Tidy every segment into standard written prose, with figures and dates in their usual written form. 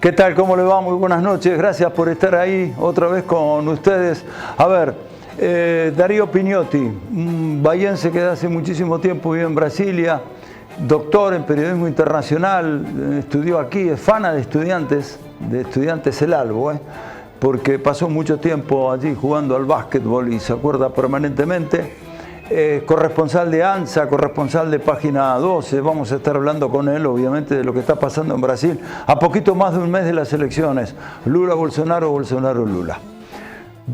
¿Qué tal? ¿Cómo le va? Muy buenas noches. Gracias por estar ahí otra vez con ustedes. A ver, Darío Pignotti, un bahiense que hace muchísimo tiempo vive en Brasilia, doctor en periodismo internacional, estudió aquí, es fana de Estudiantes El Albo, porque pasó mucho tiempo allí jugando al básquetbol y se acuerda permanentemente. Corresponsal de ANSA, corresponsal de Página 12, vamos a estar hablando con él obviamente de lo que está pasando en Brasil a poquito más de un mes de las elecciones, Lula-Bolsonaro, Bolsonaro-Lula.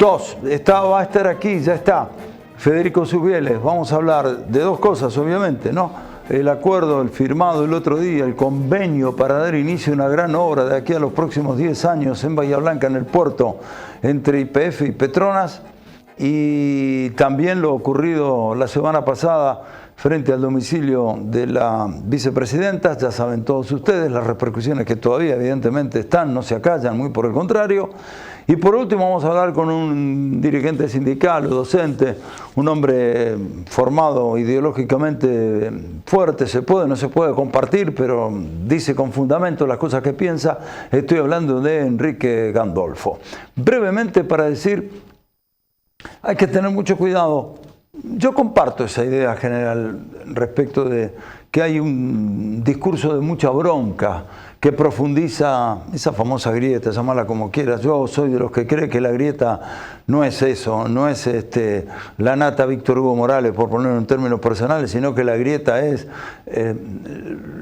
Va a estar aquí, ya está, Federico Zubieles. Vamos a hablar de dos cosas obviamente, ¿no? El acuerdo, el firmado el otro día, el convenio para dar inicio a una gran obra de aquí a los próximos 10 años en Bahía Blanca, en el puerto, entre YPF y Petronas. Y también lo ocurrido la semana pasada frente al domicilio de la vicepresidenta. Ya saben todos ustedes las repercusiones que todavía evidentemente están, no se acallan, muy por el contrario. Y por último vamos a hablar con un dirigente sindical o docente, un hombre formado ideológicamente fuerte, se puede, no se puede compartir, pero dice con fundamento las cosas que piensa. Estoy hablando de Enrique Gandolfo. Brevemente para decir, hay que tener mucho cuidado. Yo comparto esa idea general respecto de que hay un discurso de mucha bronca que profundiza esa famosa grieta, llámala como quieras. Yo soy de los que cree que la grieta no es eso, no es la nata Víctor Hugo Morales, por ponerlo en términos personales, sino que la grieta es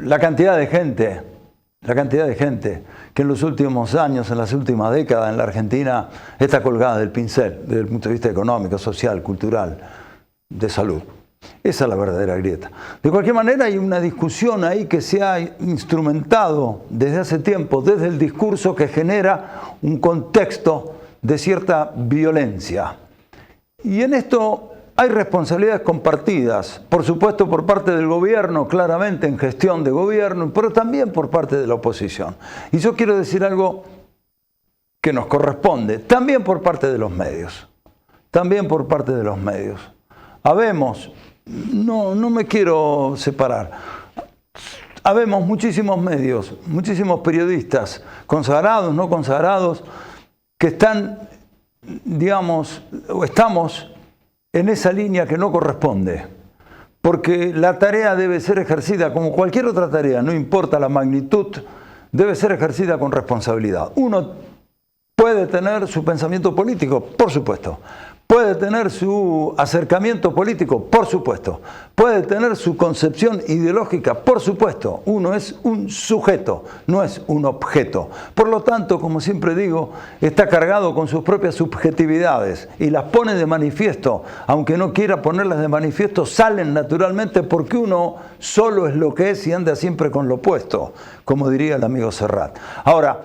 la cantidad de gente que en los últimos años, en las últimas décadas en la Argentina está colgada del pincel, desde el punto de vista económico, social, cultural, de salud. Esa es la verdadera grieta. De cualquier manera hay una discusión ahí que se ha instrumentado desde hace tiempo, desde el discurso que genera un contexto de cierta violencia. Y en esto hay responsabilidades compartidas, por supuesto por parte del gobierno, claramente en gestión de gobierno, pero también por parte de la oposición. Y yo quiero decir algo que nos corresponde, también por parte de los medios. También por parte de los medios. Habemos, no me quiero separar, habemos muchísimos medios, muchísimos periodistas, consagrados, no consagrados, que están, digamos, o estamos en esa línea que no corresponde, porque la tarea debe ser ejercida como cualquier otra tarea, no importa la magnitud, debe ser ejercida con responsabilidad. Uno puede tener su pensamiento político, por supuesto, puede tener su acercamiento político, por supuesto, puede tener su concepción ideológica, por supuesto. Uno es un sujeto, no es un objeto. Por lo tanto, como siempre digo, está cargado con sus propias subjetividades y las pone de manifiesto. Aunque no quiera ponerlas de manifiesto, salen naturalmente porque uno solo es lo que es y anda siempre con lo opuesto, como diría el amigo Serrat. Ahora,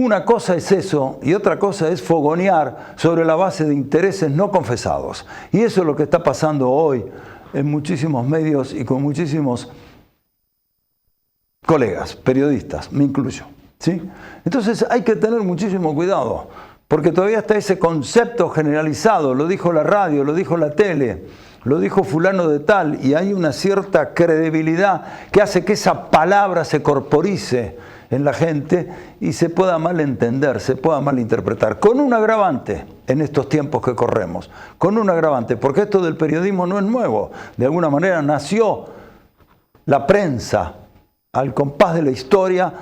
una cosa es eso y otra cosa es fogonear sobre la base de intereses no confesados. Y eso es lo que está pasando hoy en muchísimos medios y con muchísimos colegas, periodistas, me incluyo, ¿sí? Entonces hay que tener muchísimo cuidado, porque todavía está ese concepto generalizado, lo dijo la radio, lo dijo la tele, lo dijo fulano de tal, y hay una cierta credibilidad que hace que esa palabra se corporice en la gente y se pueda malentender, se pueda malinterpretar, con un agravante en estos tiempos que corremos, con un agravante, porque esto del periodismo no es nuevo, de alguna manera nació la prensa al compás de la historia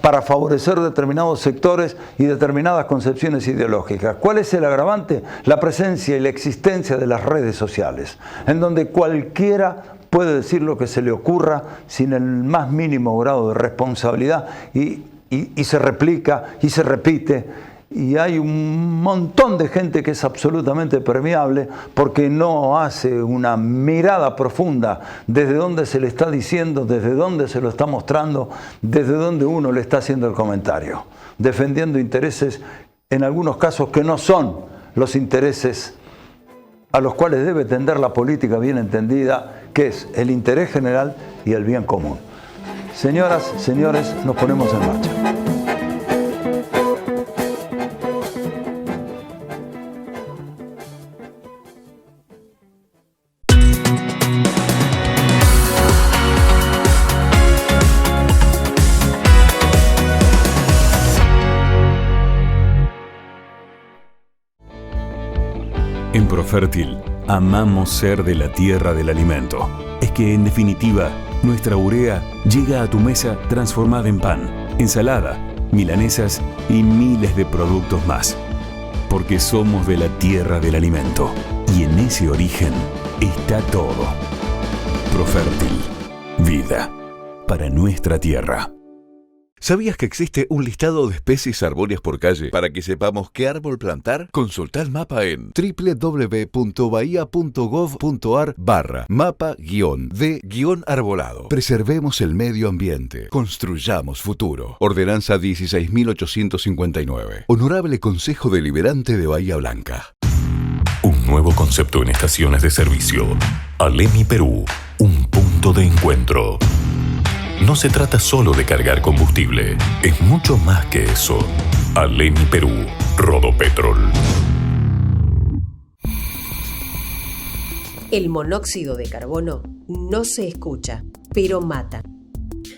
para favorecer determinados sectores y determinadas concepciones ideológicas. ¿Cuál es el agravante? La presencia y la existencia de las redes sociales, en donde cualquiera puede decir lo que se le ocurra sin el más mínimo grado de responsabilidad y se replica y se repite. Y hay un montón de gente que es absolutamente permeable porque no hace una mirada profunda desde dónde se le está diciendo, desde dónde se lo está mostrando, desde dónde uno le está haciendo el comentario, defendiendo intereses en algunos casos que no son los intereses a los cuales debe tender la política bien entendida, que es el interés general y el bien común. Señoras, señores, nos ponemos en marcha. Profértil, amamos ser de la tierra del alimento. Es que, en definitiva, nuestra urea llega a tu mesa transformada en pan, ensalada, milanesas y miles de productos más. Porque somos de la tierra del alimento. Y en ese origen está todo. Profértil. Vida para nuestra tierra. ¿Sabías que existe un listado de especies arbóreas por calle para que sepamos qué árbol plantar? Consulta el mapa en www.bahia.gov.ar/mapa-de-arbolado. Preservemos el medio ambiente. Construyamos futuro. Ordenanza 16.859. Honorable Consejo Deliberante de Bahía Blanca. Un nuevo concepto en estaciones de servicio. Alemi Perú, un punto de encuentro. No se trata solo de cargar combustible, es mucho más que eso. Alemi Perú, Rodopetrol. El monóxido de carbono no se escucha, pero mata.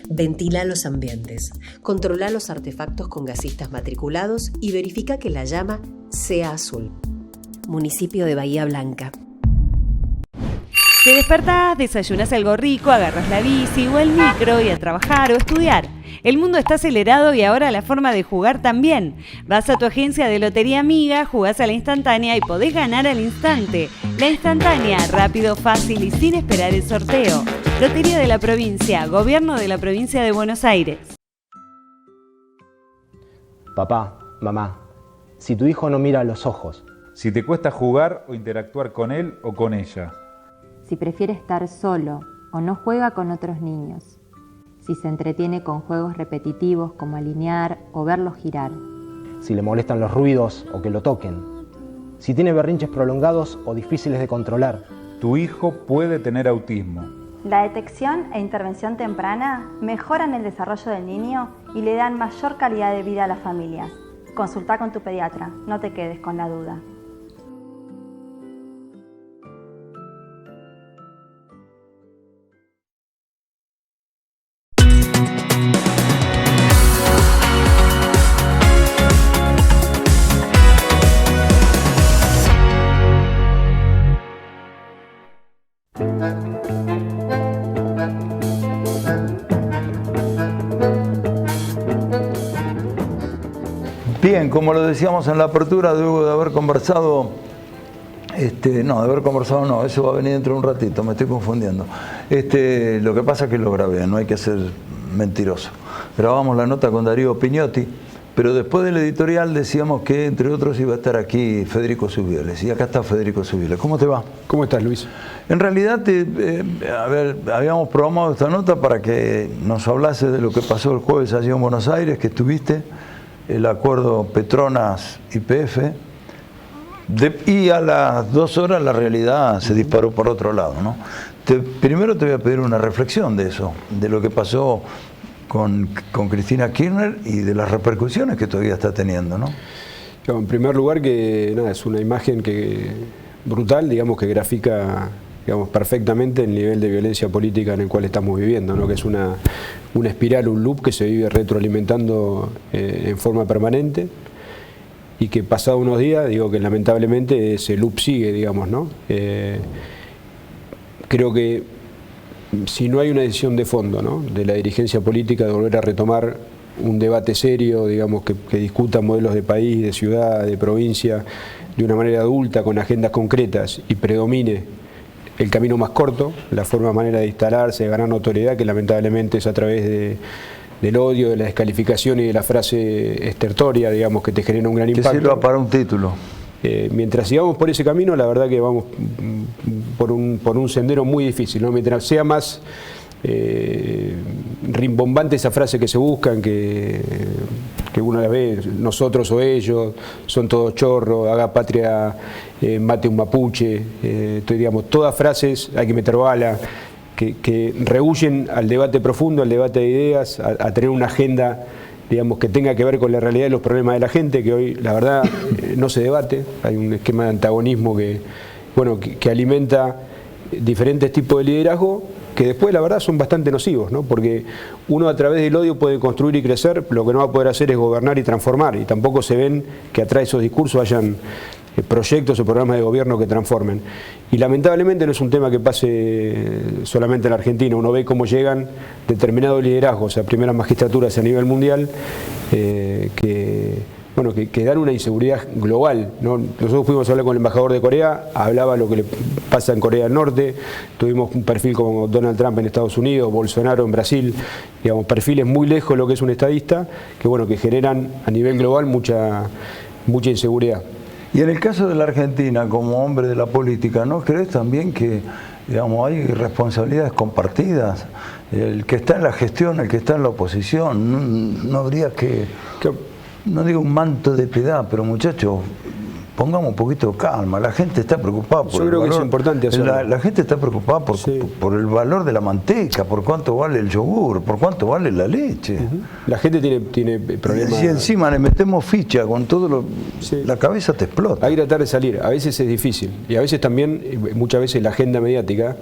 Ventila los ambientes, controla los artefactos con gasistas matriculados y verifica que la llama sea azul. Municipio de Bahía Blanca. Te despertás, desayunás algo rico, agarras la bici o el micro y a trabajar o estudiar. El mundo está acelerado y ahora la forma de jugar también. Vas a tu agencia de lotería amiga, jugás a la instantánea y podés ganar al instante. La instantánea, rápido, fácil y sin esperar el sorteo. Lotería de la provincia, Gobierno de la provincia de Buenos Aires. Papá, mamá, si tu hijo no mira a los ojos. Si te cuesta jugar o interactuar con él o con ella. Si prefiere estar solo o no juega con otros niños. Si se entretiene con juegos repetitivos como alinear o verlos girar. Si le molestan los ruidos o que lo toquen. Si tiene berrinches prolongados o difíciles de controlar. Tu hijo puede tener autismo. La detección e intervención temprana mejoran el desarrollo del niño y le dan mayor calidad de vida a las familias. Consulta con tu pediatra, no te quedes con la duda. Bien, como lo decíamos en la apertura, luego de haber conversado, eso va a venir dentro de un ratito, me estoy confundiendo. Lo que pasa es que lo grabé, no hay que ser mentiroso. Grabamos la nota con Darío Pignotti, pero después del editorial decíamos que, entre otros, iba a estar aquí Federico Subieles. Y acá está Federico Subieles. ¿Cómo te va? ¿Cómo estás, Luis? En realidad, habíamos programado esta nota para que nos hablase de lo que pasó el jueves allí en Buenos Aires, que estuviste, el acuerdo Petronas-YPF, y a las 2 horas la realidad se disparó por otro lado, ¿no? Primero te voy a pedir una reflexión de eso, de lo que pasó con Cristina Kirchner y de las repercusiones que todavía está teniendo, ¿no? En primer lugar, que nada, es una imagen brutal, digamos, que grafica, digamos, perfectamente el nivel de violencia política en el cual estamos viviendo, ¿no? Que es una espiral, un loop que se vive retroalimentando en forma permanente y que pasado unos días, digo que lamentablemente ese loop sigue, digamos, ¿no? Creo que si no hay una decisión de fondo, ¿no?, de la dirigencia política de volver a retomar un debate serio, digamos, que discuta modelos de país, de ciudad, de provincia, de una manera adulta, con agendas concretas y predomine el camino más corto, la manera de instalarse, de ganar notoriedad, que lamentablemente es a través del odio, de la descalificación y de la frase estertoria, digamos, que te genera un gran impacto. Que sirva para un título. Mientras sigamos por ese camino, la verdad que vamos por un sendero muy difícil, ¿no? Mientras sea más rimbombante esa frase que se buscan, que uno la ve, nosotros o ellos, son todos chorros, haga patria, mate un mapuche, digamos, todas frases, hay que meter bala, que rehuyen al debate profundo, al debate de ideas, a tener una agenda, digamos, que tenga que ver con la realidad de los problemas de la gente, que hoy, la verdad, no se debate. Hay un esquema de antagonismo que alimenta diferentes tipos de liderazgo, que después, la verdad, son bastante nocivos, ¿no? Porque uno a través del odio puede construir y crecer, lo que no va a poder hacer es gobernar y transformar, y tampoco se ven que atrás de esos discursos hayan proyectos o programas de gobierno que transformen. Y lamentablemente no es un tema que pase solamente en la Argentina. Uno ve cómo llegan determinados liderazgos a primeras magistraturas a nivel mundial que dan una inseguridad global, ¿no? Nosotros fuimos a hablar con el embajador de Corea, hablaba lo que le pasa en Corea del Norte, tuvimos un perfil como Donald Trump en Estados Unidos, Bolsonaro en Brasil, digamos, perfiles muy lejos de lo que es un estadista, que generan a nivel global mucha inseguridad. Y en el caso de la Argentina, como hombre de la política, ¿no crees también que, digamos, hay responsabilidades compartidas? El que está en la gestión, el que está en la oposición, no habría que... No digo un manto de piedad, pero muchachos, pongamos un poquito de calma. La gente está preocupada por el valor. Es importante hacerlo. La gente está preocupada por el valor de la manteca, por cuánto vale el yogur, por cuánto vale la leche. La gente tiene problemas. Si encima le metemos ficha con todo la cabeza te explota. Hay que tratar de salir. A veces es difícil. Y a veces también, muchas veces la agenda mediática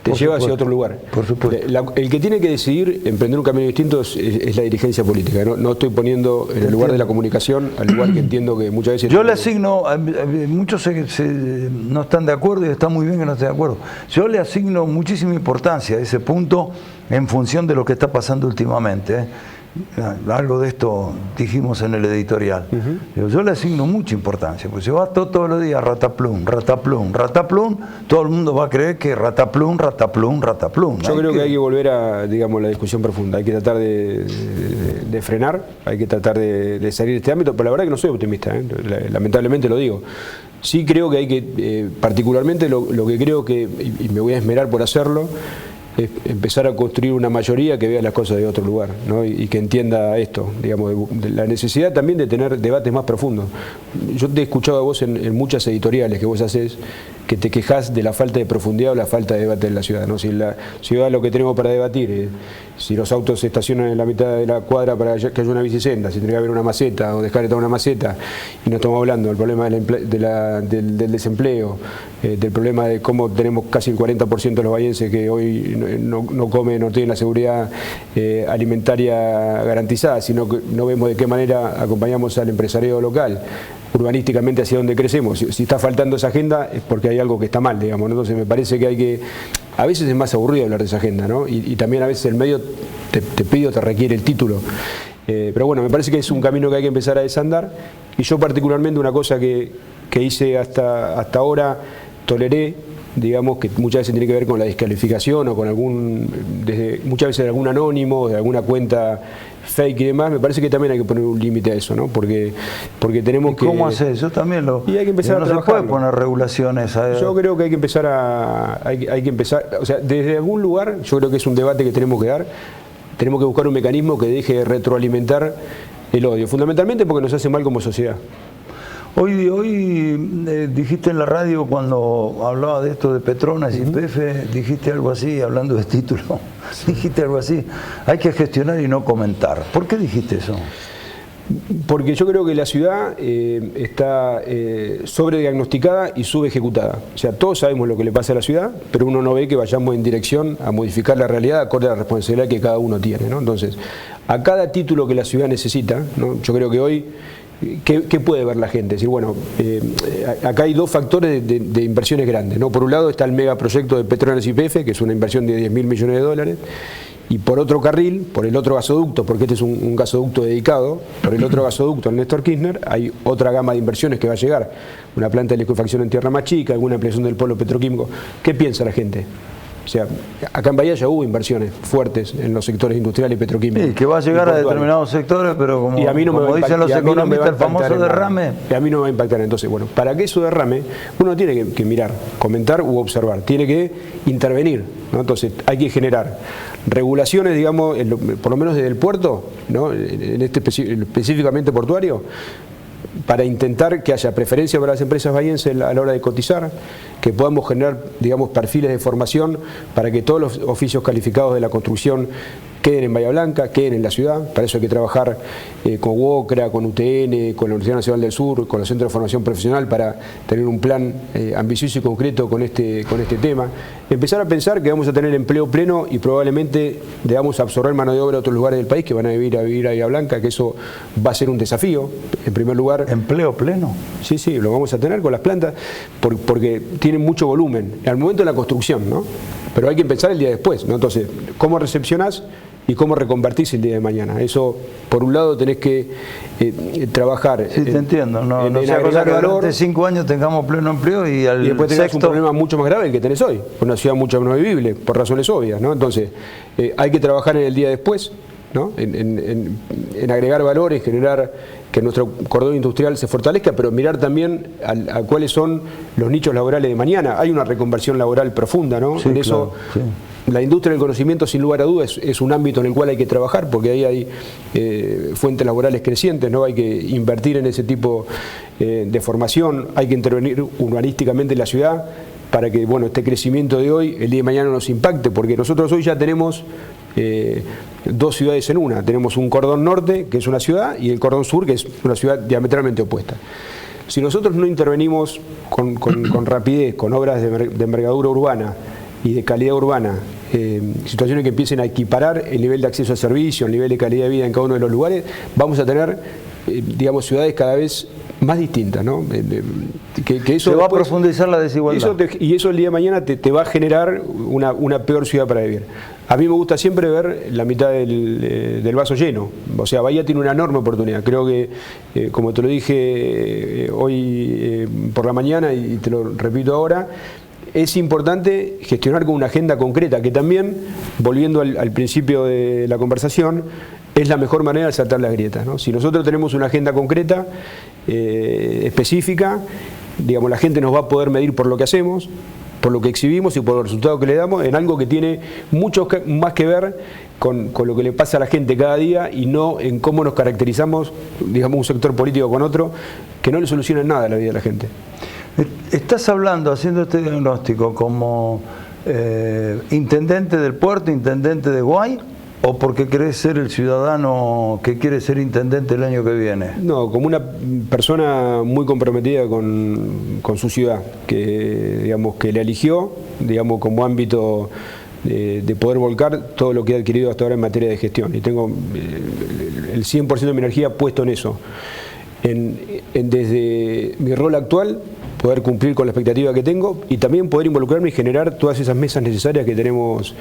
te lleva hacia otro lugar. Por supuesto. El que tiene que decidir emprender un camino distinto es la dirigencia política. No estoy poniendo en el lugar de la comunicación, al lugar que entiendo que muchas veces... Yo le asigno, muchos no están de acuerdo y está muy bien que no estén de acuerdo. Yo le asigno muchísima importancia a ese punto en función de lo que está pasando últimamente. Algo de esto dijimos en el editorial. Yo le asigno mucha importancia, porque si va todos los días rataplum, rataplum, rataplum, todo el mundo va a creer que rataplum, rataplum, rataplum. Yo creo que hay que volver a, digamos, la discusión profunda. Hay que tratar de frenar, hay que tratar de salir de este ámbito, pero la verdad que no soy optimista, lamentablemente lo digo. Sí creo que hay que, particularmente lo que creo que, y me voy a esmerar por hacerlo, es empezar a construir una mayoría que vea las cosas de otro lugar, ¿no? y que entienda esto, digamos, de la necesidad también de tener debates más profundos. Yo te he escuchado a vos en muchas editoriales que vos haces, que te quejás de la falta de profundidad o la falta de debate en la ciudad, ¿no? Si en la ciudad lo que tenemos para debatir, si los autos se estacionan en la mitad de la cuadra para que haya una bicicenda, si tiene que haber una maceta o dejar de una maceta, y no estamos hablando del problema del desempleo, del problema de cómo tenemos casi el 40% de los bahienses que hoy no comen, no tienen la seguridad alimentaria garantizada, sino que no vemos de qué manera acompañamos al empresariado local, urbanísticamente hacia dónde crecemos. Si está faltando esa agenda es porque hay algo que está mal, digamos, ¿no? Entonces me parece que hay que... A veces es más aburrido hablar de esa agenda, ¿no? Y también a veces el medio te pide o te requiere el título. Pero bueno, me parece que es un camino que hay que empezar a desandar, y yo particularmente una cosa que hice hasta ahora, toleré, digamos, que muchas veces tiene que ver con la descalificación o con muchas veces de algún anónimo, de alguna cuenta fake y demás. Me parece que también hay que poner un límite a eso, ¿no? Porque tenemos que... ¿Cómo haces? Yo también lo... Y hay que empezar a trabajar. No se puede poner regulaciones. Yo creo que hay que empezar hay que empezar, o sea, desde algún lugar, yo creo que es un debate que tenemos que dar. Tenemos que buscar un mecanismo que deje de retroalimentar el odio, fundamentalmente porque nos hace mal como sociedad. Hoy dijiste en la radio, cuando hablaba de esto de Petronas y YPF, dijiste algo así, hablando de título, dijiste algo así, hay que gestionar y no comentar. ¿Por qué dijiste eso? Porque yo creo que la ciudad está sobrediagnosticada y subejecutada. O sea, todos sabemos lo que le pasa a la ciudad, pero uno no ve que vayamos en dirección a modificar la realidad acorde a la responsabilidad que cada uno tiene, ¿no? Entonces, a cada título que la ciudad necesita, ¿no? Yo creo que hoy... ¿Qué puede ver la gente? Es decir, bueno, acá hay dos factores de inversiones grandes, ¿no? Por un lado está el megaproyecto de Petronas y YPF, que es una inversión de 10.000 millones de dólares, y por otro carril, por el otro gasoducto, porque este es un gasoducto dedicado, por el otro gasoducto, el Néstor Kirchner, hay otra gama de inversiones que va a llegar, una planta de liquefacción en tierra más chica, alguna ampliación del polo petroquímico. ¿Qué piensa la gente? O sea, acá en Bahía ya hubo inversiones fuertes en los sectores industriales y petroquímicos. Sí, que va a llegar a determinados sectores, pero como dicen los economistas, el famoso derrame. Y a mí no me va a impactar. Entonces, bueno, para que eso derrame, uno tiene que mirar, comentar u observar, tiene que intervenir, ¿no? Entonces, hay que generar regulaciones, digamos, por lo menos desde el puerto, ¿no? Específicamente portuario, para intentar que haya preferencia para las empresas bahienses a la hora de cotizar, que podamos generar, digamos, perfiles de formación para que todos los oficios calificados de la construcción queden en Bahía Blanca, queden en la ciudad. Para eso hay que trabajar con UOCRA, con UTN, con la Universidad Nacional del Sur, con los Centros de Formación Profesional para tener un plan ambicioso y concreto con este tema. Empezar a pensar que vamos a tener empleo pleno y probablemente debamos absorber mano de obra de otros lugares del país que van a vivir a Bahía Blanca, que eso va a ser un desafío. En primer lugar... ¿Empleo pleno? Sí, sí, lo vamos a tener con las plantas porque tienen mucho volumen. Al momento de la construcción, ¿no? Pero hay que pensar el día después, ¿no? Entonces, ¿cómo recepcionás y cómo reconvertís el día de mañana? Eso, por un lado, tenés que trabajar. Sí, te entiendo. No sea agregar que valor. durante 5 años tengamos pleno empleo y al Y después tenés sexto... un problema mucho más grave el que tenés hoy. Una ciudad mucho menos vivible, por razones obvias, ¿no? Entonces, hay que trabajar en el día después, ¿no? En agregar valores, generar que nuestro cordón industrial se fortalezca, pero mirar también a cuáles son los nichos laborales de mañana. Hay una reconversión laboral profunda, ¿no? Sí, en eso, claro, sí. La industria del conocimiento, sin lugar a dudas, es un ámbito en el cual hay que trabajar, porque ahí hay fuentes laborales crecientes, ¿no? Hay que invertir en ese tipo de formación, hay que intervenir urbanísticamente en la ciudad para que, bueno, este crecimiento de hoy, el día de mañana nos impacte, porque nosotros hoy ya tenemos 2 ciudades en una. Tenemos un cordón norte, que es una ciudad, y el cordón sur, que es una ciudad diametralmente opuesta. Si nosotros no intervenimos con rapidez, con obras de envergadura urbana y de calidad urbana, situaciones que empiecen a equiparar el nivel de acceso a servicio, el nivel de calidad de vida en cada uno de los lugares, vamos a tener, digamos, ciudades cada vez más distintas, ¿no? Que eso se va después, a profundizar la desigualdad. Y eso el día de mañana te va a generar una peor ciudad para vivir. A mí me gusta siempre ver la mitad del vaso lleno. O sea, Bahía tiene una enorme oportunidad. Creo que, como te lo dije hoy por la mañana y te lo repito ahora, es importante gestionar con una agenda concreta, que también, volviendo al principio de la conversación, es la mejor manera de saltar las grietas, ¿no? Si nosotros tenemos una agenda concreta, específica, digamos, la gente nos va a poder medir por lo que hacemos, por lo que exhibimos y por los resultados que le damos, en algo que tiene mucho más que ver con lo que le pasa a la gente cada día y no en cómo nos caracterizamos, digamos, un sector político con otro, que no le soluciona nada a la vida de la gente. Estás hablando, haciendo este diagnóstico como intendente del puerto, intendente de Guay, ¿o porque querés ser el ciudadano que quiere ser intendente el año que viene? No, como una persona muy comprometida con su ciudad, que, digamos, que le eligió, digamos, como ámbito de poder volcar todo lo que he adquirido hasta ahora en materia de gestión. Y tengo el 100% de mi energía puesto en eso. Desde mi rol actual, poder cumplir con la expectativa que tengo y también poder involucrarme y generar todas esas mesas necesarias que tenemos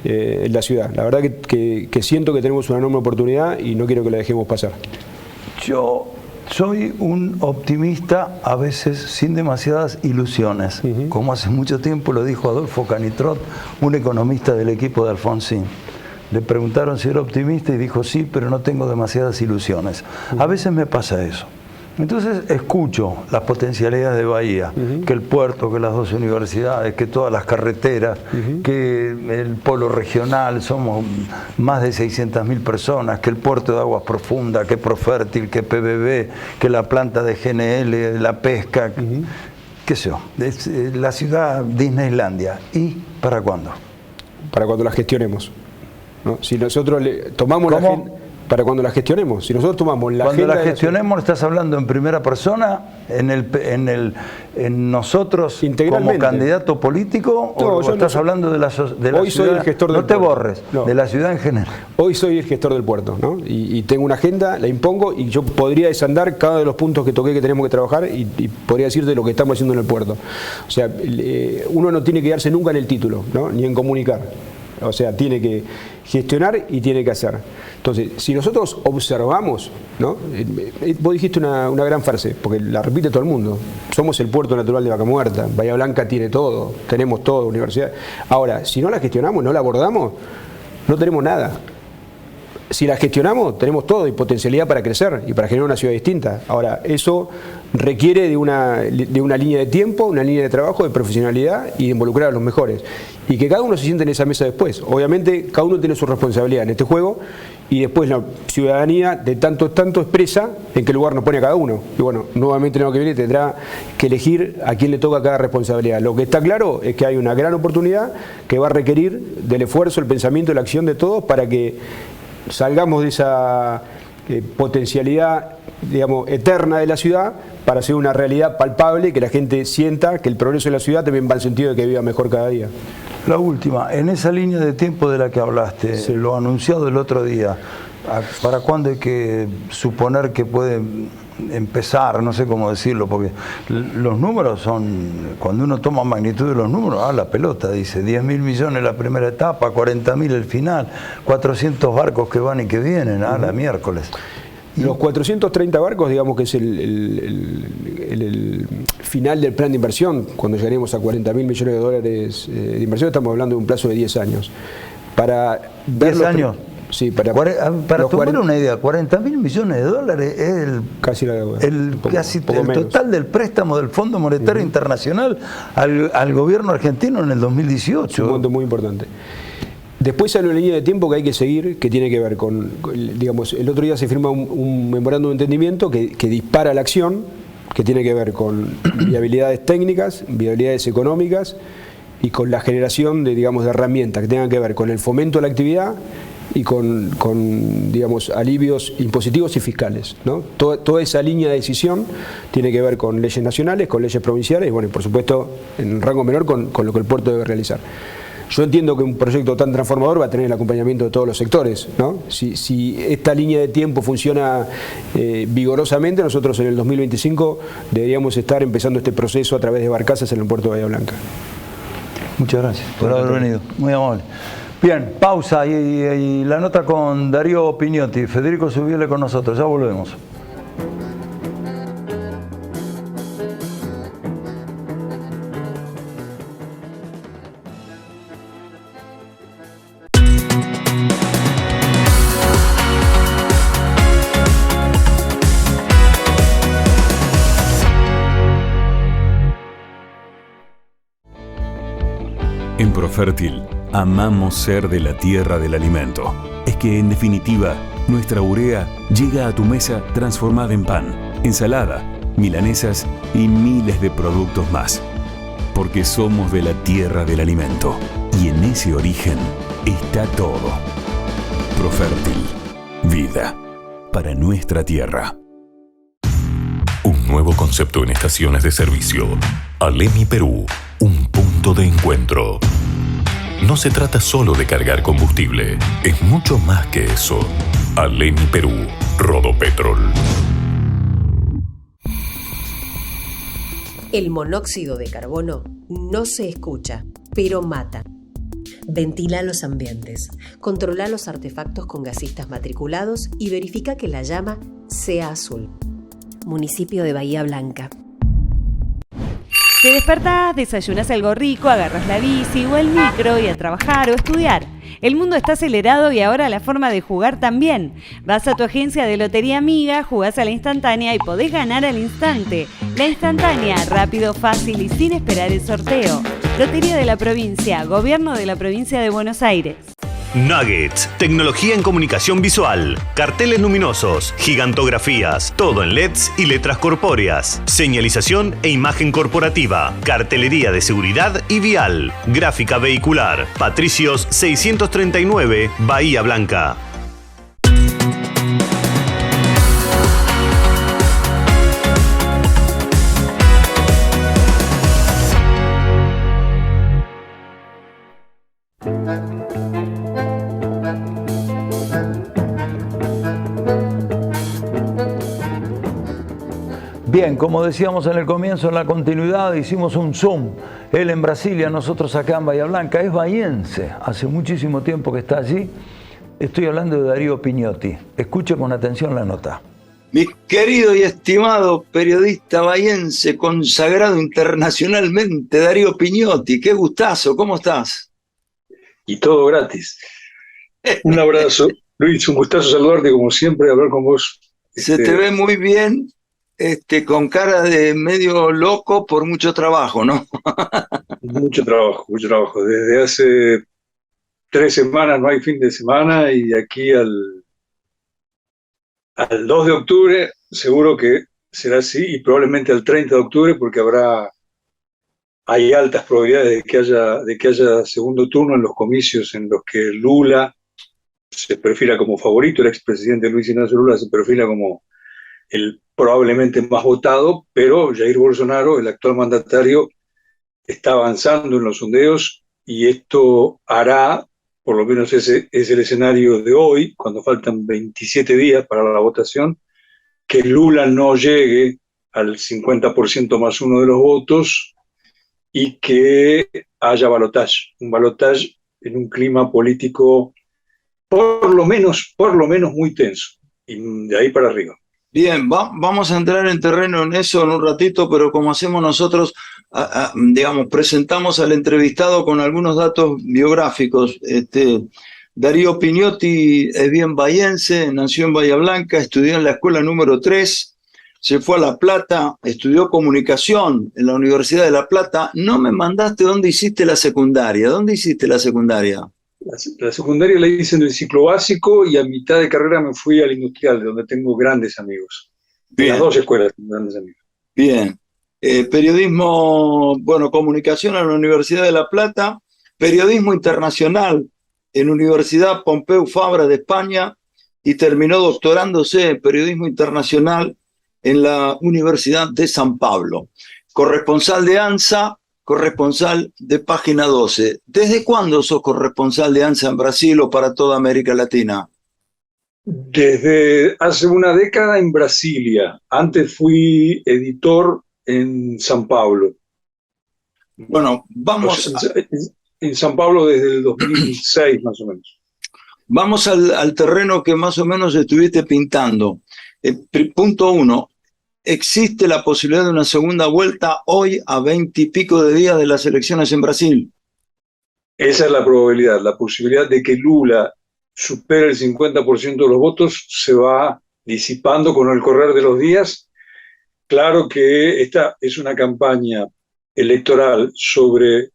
en la ciudad. La verdad que siento que tenemos una enorme oportunidad y no quiero que la dejemos pasar. Yo soy un optimista, a veces sin demasiadas ilusiones, como hace mucho tiempo lo dijo Adolfo Canitrot, un economista del equipo de Alfonsín. Le preguntaron si era optimista y dijo sí, pero no tengo demasiadas ilusiones. A veces me pasa eso. Entonces escucho las potencialidades de Bahía, que el puerto, que las 2 universidades, que todas las carreteras, que el polo regional, somos más de 600.000 personas, que el puerto de aguas profundas, que Profértil, que PBB, que la planta de GNL, la pesca, qué sé yo, es la ciudad Disneylandia. ¿Y para cuándo? Para cuando la gestionemos, ¿no? Si nosotros tomamos la agenda... Para cuando la gestionemos. Si nosotros tomamos la agenda... Cuando la gestionemos, ¿estás hablando en primera persona? ¿En nosotros como candidato político? No, ¿O estás hablando de la ciudad? Hoy soy el gestor del puerto. No te borres, no. De la ciudad en general. Hoy soy el gestor del puerto, ¿no? Y tengo una agenda, la impongo y yo podría desandar cada de los puntos que toqué que tenemos que trabajar y podría decirte lo que estamos haciendo en el puerto. O sea, uno no tiene que quedarse nunca en el título, ¿no? Ni en comunicar. O sea, tiene que gestionar y tiene que hacer. Entonces, si nosotros observamos, ¿no? Vos dijiste una gran frase, porque la repite todo el mundo. Somos el puerto natural de Vaca Muerta. Bahía Blanca tiene todo, tenemos todo, universidad. Ahora, si no la gestionamos, no la abordamos, no tenemos nada. Si la gestionamos, tenemos todo y potencialidad para crecer y para generar una ciudad distinta. Ahora, eso requiere de una línea de tiempo, una línea de trabajo, de profesionalidad y de involucrar a los mejores. Y que cada uno se siente en esa mesa después. Obviamente, cada uno tiene su responsabilidad en este juego y después la ciudadanía de tanto expresa en qué lugar nos pone a cada uno. Y bueno, nuevamente el año que viene tendrá que elegir a quién le toca cada responsabilidad. Lo que está claro es que hay una gran oportunidad que va a requerir del esfuerzo, el pensamiento y la acción de todos para que salgamos de esa potencialidad, digamos, eterna de la ciudad para hacer una realidad palpable, que la gente sienta que el progreso de la ciudad también va en el sentido de que viva mejor cada día. La última, en esa línea de tiempo de la que hablaste, sí, lo anunciado el otro día, ¿para cuándo hay que suponer que puede empezar? No sé cómo decirlo, porque los números son, cuando uno toma magnitud de los números, la pelota dice 10.000 millones la primera etapa, 40.000 el final, 400 barcos que van y que vienen, la miércoles. Los 430 barcos, digamos que es el final del plan de inversión. Cuando llegaremos a 40.000 millones de dólares de inversión, estamos hablando de un plazo de 10 años. Para ver 10 años. Sí, para tomar una idea, 40.000 millones de dólares es casi el total del préstamo del Fondo Monetario Internacional al gobierno argentino en el 2018. Es un monto muy importante. Después hay una línea de tiempo que hay que seguir, que tiene que ver con, digamos, el otro día se firma un memorándum de entendimiento que dispara la acción, que tiene que ver con viabilidades técnicas, viabilidades económicas y con la generación de, digamos, de herramientas que tengan que ver con el fomento de la actividad y con digamos, alivios impositivos y fiscales, ¿no? Toda esa línea de decisión tiene que ver con leyes nacionales, con leyes provinciales y, bueno, por supuesto, en rango menor con lo que el puerto debe realizar. Yo entiendo que un proyecto tan transformador va a tener el acompañamiento de todos los sectores, ¿no? Si esta línea de tiempo funciona vigorosamente, nosotros en el 2025 deberíamos estar empezando este proceso a través de barcazas en el puerto de Bahía Blanca. Muchas gracias por haber venido, muy amable. Bien, pausa y la nota con Darío Pignotti. Federico Zubiele con nosotros, ya volvemos. En Profértil, amamos ser de la tierra del alimento. Es que, en definitiva, nuestra urea llega a tu mesa transformada en pan, ensalada, milanesas y miles de productos más. Porque somos de la tierra del alimento. Y en ese origen está todo. Profértil. Vida. Para nuestra tierra. Un nuevo concepto en estaciones de servicio. Alemi Perú. Un punto de encuentro. No se trata solo de cargar combustible, es mucho más que eso. Alemi Perú, Rodopetrol. El monóxido de carbono no se escucha, pero mata. Ventila los ambientes, controla los artefactos con gasistas matriculados y verifica que la llama sea azul. Municipio de Bahía Blanca. Te despertás, desayunas algo rico, agarras la bici o el micro y a trabajar o estudiar. El mundo está acelerado y ahora la forma de jugar también. Vas a tu agencia de Lotería Amiga, jugás a la instantánea y podés ganar al instante. La instantánea, rápido, fácil y sin esperar el sorteo. Lotería de la Provincia, Gobierno de la Provincia de Buenos Aires. Nuggets, tecnología en comunicación visual, carteles luminosos, gigantografías, todo en LEDs y letras corpóreas, señalización e imagen corporativa, cartelería de seguridad y vial, gráfica vehicular, Patricios 639, Bahía Blanca. Bien, como decíamos en el comienzo, en la continuidad, hicimos un Zoom. Él en Brasilia, nosotros acá en Bahía Blanca. Es bahiense, hace muchísimo tiempo que está allí. Estoy hablando de Darío Pignotti. Escuche con atención la nota. Mi querido y estimado periodista bahiense, consagrado internacionalmente, Darío Pignotti. Qué gustazo, ¿cómo estás? Y todo gratis. Un abrazo. Luis, un gustazo saludarte como siempre, hablar con vos. Se te ve muy bien. Con cara de medio loco por mucho trabajo, ¿no? Mucho trabajo. Desde hace 3 semanas no hay fin de semana y de aquí al Al 2 de octubre seguro que será así, y probablemente al 30 de octubre, porque hay altas probabilidades de que haya segundo turno en los comicios en los que Lula se perfila como favorito, el expresidente Luis Ignacio Lula se perfila como el probablemente más votado, pero Jair Bolsonaro, el actual mandatario, está avanzando en los sondeos, y esto hará, por lo menos ese es el escenario de hoy, cuando faltan 27 días para la votación, que Lula no llegue al 50% más uno de los votos y que haya balotaje, un balotaje en un clima político por lo menos muy tenso, y de ahí para arriba. Bien, vamos a entrar en terreno en eso en un ratito, pero como hacemos nosotros, digamos, presentamos al entrevistado con algunos datos biográficos. Darío Pignotti es bien bahiense, nació en Bahía Blanca, estudió en la escuela número 3, se fue a La Plata, estudió comunicación en la Universidad de La Plata. No me mandaste dónde hiciste la secundaria. ¿Dónde hiciste la secundaria? La secundaria la hice en el ciclo básico, y a mitad de carrera me fui al industrial, de donde tengo grandes amigos. En las dos escuelas tengo grandes amigos. Bien. Periodismo, bueno, comunicación en la Universidad de La Plata, periodismo internacional en la Universidad Pompeu Fabra de España, y terminó doctorándose en periodismo internacional en la Universidad de San Pablo. Corresponsal de ANSA, corresponsal de Página 12. ¿Desde cuándo sos corresponsal de ANSA en Brasil o para toda América Latina? Desde hace una década en Brasilia. Antes fui editor en San Pablo. Bueno, vamos... En San Pablo desde el 2006 más o menos. Vamos al terreno que más o menos estuviste pintando. Punto 1. ¿Existe la posibilidad de una segunda vuelta hoy a 20 y pico de días de las elecciones en Brasil? Esa es la probabilidad. La posibilidad de que Lula supere el 50% de los votos se va disipando con el correr de los días. Claro que esta es una campaña electoral sobre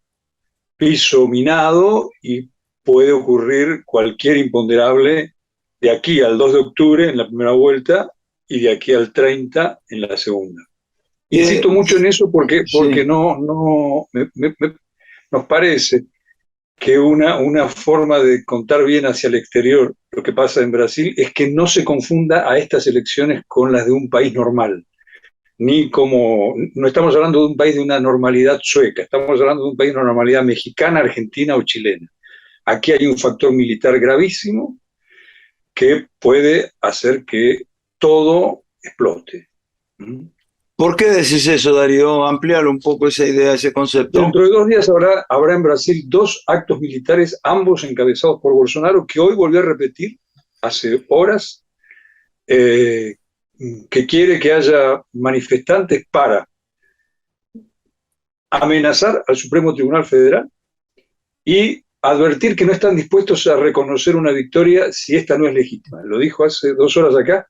piso minado, y puede ocurrir cualquier imponderable de aquí al 2 de octubre en la primera vuelta y de aquí al 30 en la segunda. Insisto mucho en eso porque sí. Nos parece que una forma de contar bien hacia el exterior lo que pasa en Brasil es que no se confunda a estas elecciones con las de un país normal. No estamos hablando de un país de una normalidad sueca, estamos hablando de un país de una normalidad mexicana, argentina o chilena. Aquí hay un factor militar gravísimo que puede hacer que todo explote. ¿Por qué decís eso, Darío? Amplíalo un poco esa idea, ese concepto. Dentro de 2 días habrá en Brasil 2 actos militares, ambos encabezados por Bolsonaro, que hoy volvió a repetir hace horas, que quiere que haya manifestantes para amenazar al Supremo Tribunal Federal y advertir que no están dispuestos a reconocer una victoria si esta no es legítima. Lo dijo hace 2 horas acá.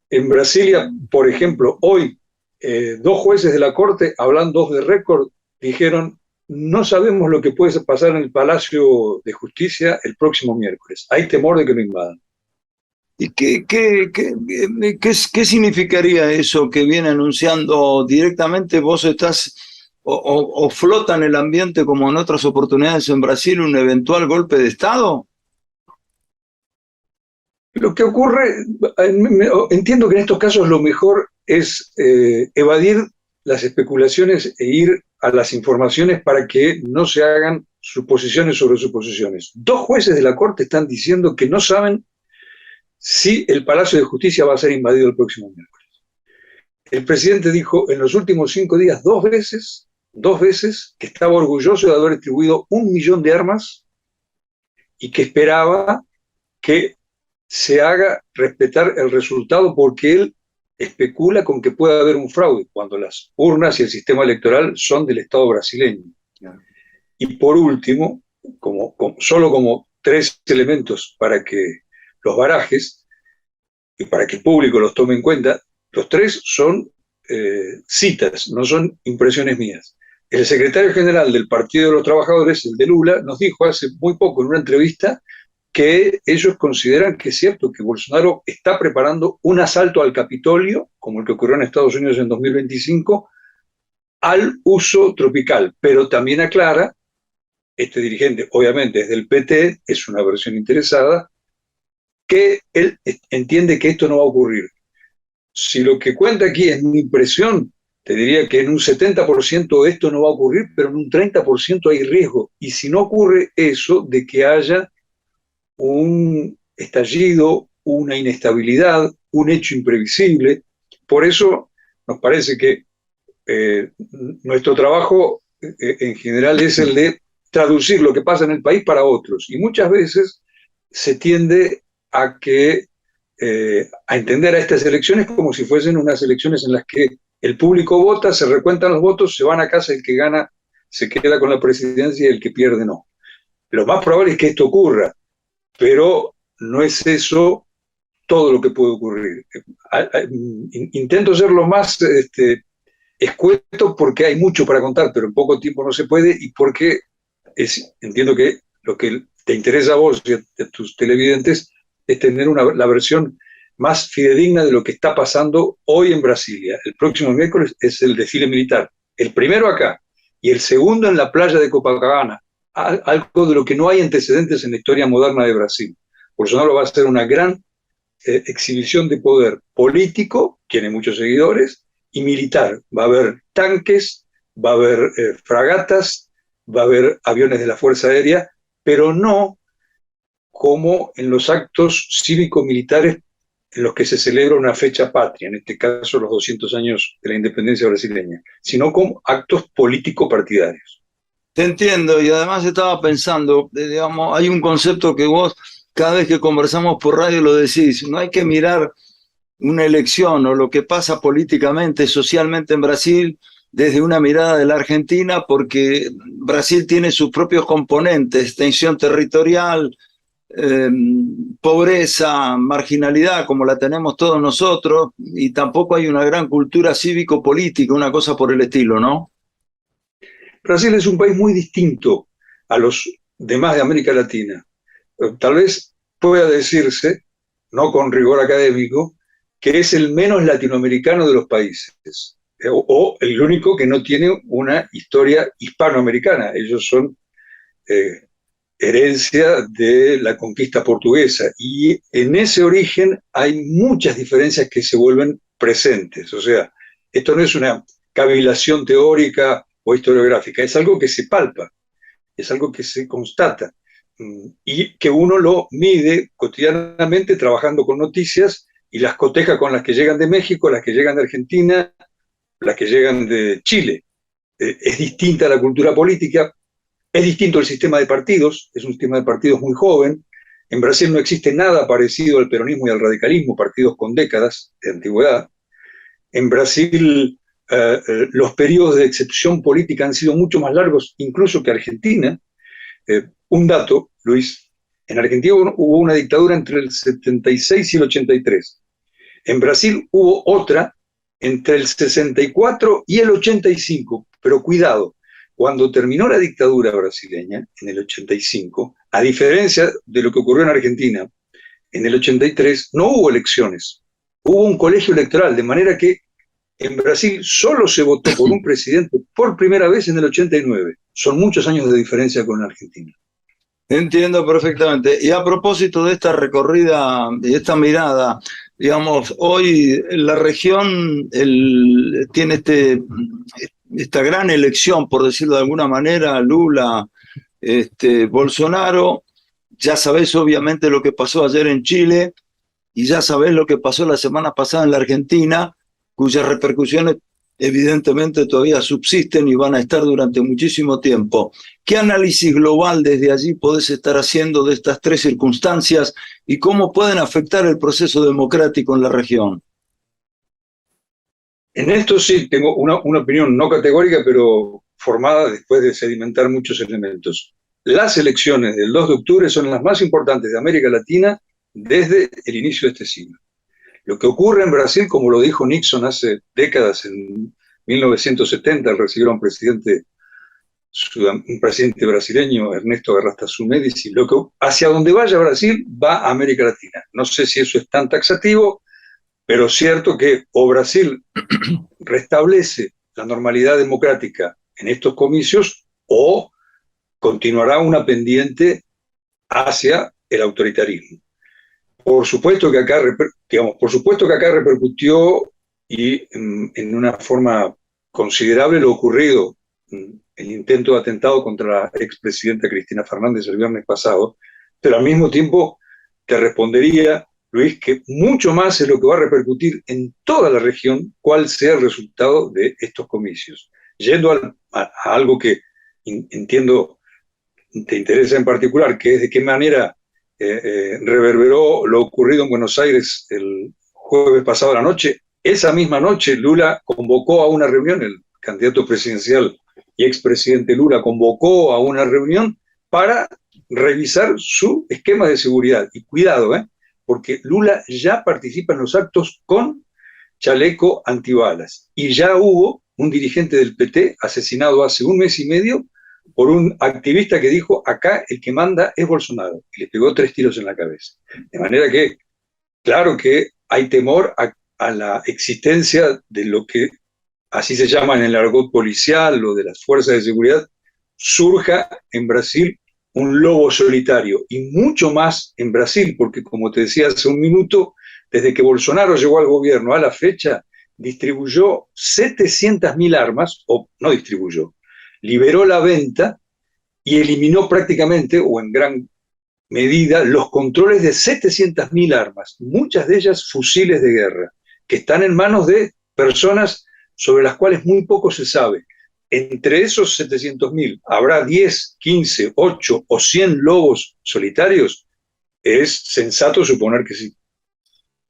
En Brasilia, por ejemplo, hoy 2 jueces de la Corte, hablando off the record, dijeron: no sabemos lo que puede pasar en el Palacio de Justicia el próximo miércoles. Hay temor de que lo invadan. ¿Y qué significaría eso que viene anunciando directamente? ¿Vos estás o flota en el ambiente, como en otras oportunidades en Brasil, un eventual golpe de Estado? Lo que ocurre, entiendo que en estos casos lo mejor es evadir las especulaciones e ir a las informaciones para que no se hagan suposiciones sobre suposiciones. 2 jueces de la Corte están diciendo que no saben si el Palacio de Justicia va a ser invadido el próximo miércoles. El presidente dijo en los últimos 5 días 2 veces que estaba orgulloso de haber distribuido 1 millón de armas y que esperaba que se haga respetar el resultado, porque él especula con que pueda haber un fraude cuando las urnas y el sistema electoral son del Estado brasileño. Y por último, solo como 3 elementos para que los barajes y para que el público los tome en cuenta, los 3 son citas, no son impresiones mías. El secretario general del Partido de los Trabajadores, el de Lula, nos dijo hace muy poco en una entrevista que ellos consideran que es cierto que Bolsonaro está preparando un asalto al Capitolio, como el que ocurrió en Estados Unidos en 2025, al uso tropical, pero también aclara, este dirigente obviamente es del PT, es una versión interesada, que él entiende que esto no va a ocurrir. Si lo que cuenta aquí es mi impresión, te diría que en un 70% esto no va a ocurrir, pero en un 30% hay riesgo. Y si no ocurre eso, de que haya un estallido, una inestabilidad, un hecho imprevisible. Por eso nos parece que nuestro trabajo en general es el de traducir lo que pasa en el país para otros. Y muchas veces se tiende a entender a estas elecciones como si fuesen unas elecciones en las que el público vota, se recuentan los votos, se van a casa, el que gana se queda con la presidencia y el que pierde no. Lo más probable es que esto ocurra, pero no es eso todo lo que puede ocurrir. Intento ser lo más escueto porque hay mucho para contar, pero en poco tiempo no se puede, y porque entiendo que lo que te interesa a vos y a tus televidentes es tener la versión más fidedigna de lo que está pasando hoy en Brasilia. El próximo miércoles es el desfile militar, el primero acá y el segundo en la playa de Copacabana, algo de lo que no hay antecedentes en la historia moderna de Brasil. Bolsonaro va a hacer una gran exhibición de poder político, tiene muchos seguidores, y militar. Va a haber tanques, va a haber fragatas, va a haber aviones de la Fuerza Aérea, pero no como en los actos cívico-militares en los que se celebra una fecha patria, en este caso los 200 años de la independencia brasileña, sino como actos político-partidarios. Te entiendo, y además estaba pensando, digamos, hay un concepto que vos cada vez que conversamos por radio lo decís, no hay que mirar una elección o lo que pasa políticamente, socialmente en Brasil desde una mirada de la Argentina, porque Brasil tiene sus propios componentes, tensión territorial, pobreza, marginalidad, como la tenemos todos nosotros, y tampoco hay una gran cultura cívico-política, una cosa por el estilo, ¿no? Brasil es un país muy distinto a los demás de América Latina. Tal vez pueda decirse, no con rigor académico, que es el menos latinoamericano de los países, o el único que no tiene una historia hispanoamericana. Ellos son herencia de la conquista portuguesa, y en ese origen hay muchas diferencias que se vuelven presentes. O sea, esto no es una cavilación teórica o historiográfica, es algo que se palpa, es algo que se constata y que uno lo mide cotidianamente trabajando con noticias y las coteja con las que llegan de México, las que llegan de Argentina, las que llegan de Chile. Es distinta la cultura política, es distinto el sistema de partidos, es un sistema de partidos muy joven. En Brasil no existe nada parecido al peronismo y al radicalismo, partidos con décadas de antigüedad. En Brasil los periodos de excepción política han sido mucho más largos incluso que Argentina. Un dato, Luis, en Argentina hubo una dictadura entre el 76 y el 83. En Brasil hubo otra entre el 64 y el 85, pero cuidado, cuando terminó la dictadura brasileña, en el 85, a diferencia de lo que ocurrió en Argentina, en el 83 no hubo elecciones, hubo un colegio electoral, de manera que en Brasil solo se votó por un presidente por primera vez en el 89. Son muchos años de diferencia con Argentina. Entiendo perfectamente. Y a propósito de esta recorrida y esta mirada, digamos, hoy la región tiene esta gran elección, por decirlo de alguna manera, Lula, Bolsonaro. Ya sabés obviamente lo que pasó ayer en Chile y ya sabés lo que pasó la semana pasada en la Argentina, cuyas repercusiones evidentemente todavía subsisten y van a estar durante muchísimo tiempo. ¿Qué análisis global desde allí podés estar haciendo de estas tres circunstancias y cómo pueden afectar el proceso democrático en la región? En esto sí tengo una opinión no categórica, pero formada después de sedimentar muchos elementos. Las elecciones del 2 de octubre son las más importantes de América Latina desde el inicio de este siglo. Lo que ocurre en Brasil, como lo dijo Nixon hace décadas, en 1970, al recibir a un presidente un presidente brasileño, Ernesto Garrastazu Médici, hacia donde vaya Brasil va a América Latina. No sé si eso es tan taxativo, pero cierto que o Brasil restablece la normalidad democrática en estos comicios o continuará una pendiente hacia el autoritarismo. Por supuesto que acá repercutió y en una forma considerable lo ocurrido, el intento de atentado contra la expresidenta Cristina Fernández el viernes pasado, pero al mismo tiempo te respondería, Luis, que mucho más es lo que va a repercutir en toda la región cuál sea el resultado de estos comicios. Yendo a algo que entiendo te interesa en particular, que es de qué manera reverberó lo ocurrido en Buenos Aires el jueves pasado a la noche. Esa misma noche Lula convocó a una reunión, el candidato presidencial y expresidente Lula convocó a una reunión para revisar su esquema de seguridad. Y cuidado, porque Lula ya participa en los actos con chaleco antibalas. Y ya hubo un dirigente del PT asesinado hace 1 mes y medio por un activista que dijo, acá el que manda es Bolsonaro, y le pegó 3 tiros en la cabeza. De manera que, claro que hay temor a la existencia de lo que así se llama en el argot policial o de las fuerzas de seguridad, surja en Brasil un lobo solitario, y mucho más en Brasil, porque como te decía hace un minuto, desde que Bolsonaro llegó al gobierno a la fecha, distribuyó 700.000 armas, o no distribuyó, liberó la venta y eliminó prácticamente, o en gran medida, los controles de 700.000 armas, muchas de ellas fusiles de guerra, que están en manos de personas sobre las cuales muy poco se sabe. Entre esos 700.000, ¿habrá 10, 15, 8 o 100 lobos solitarios? Es sensato suponer que sí.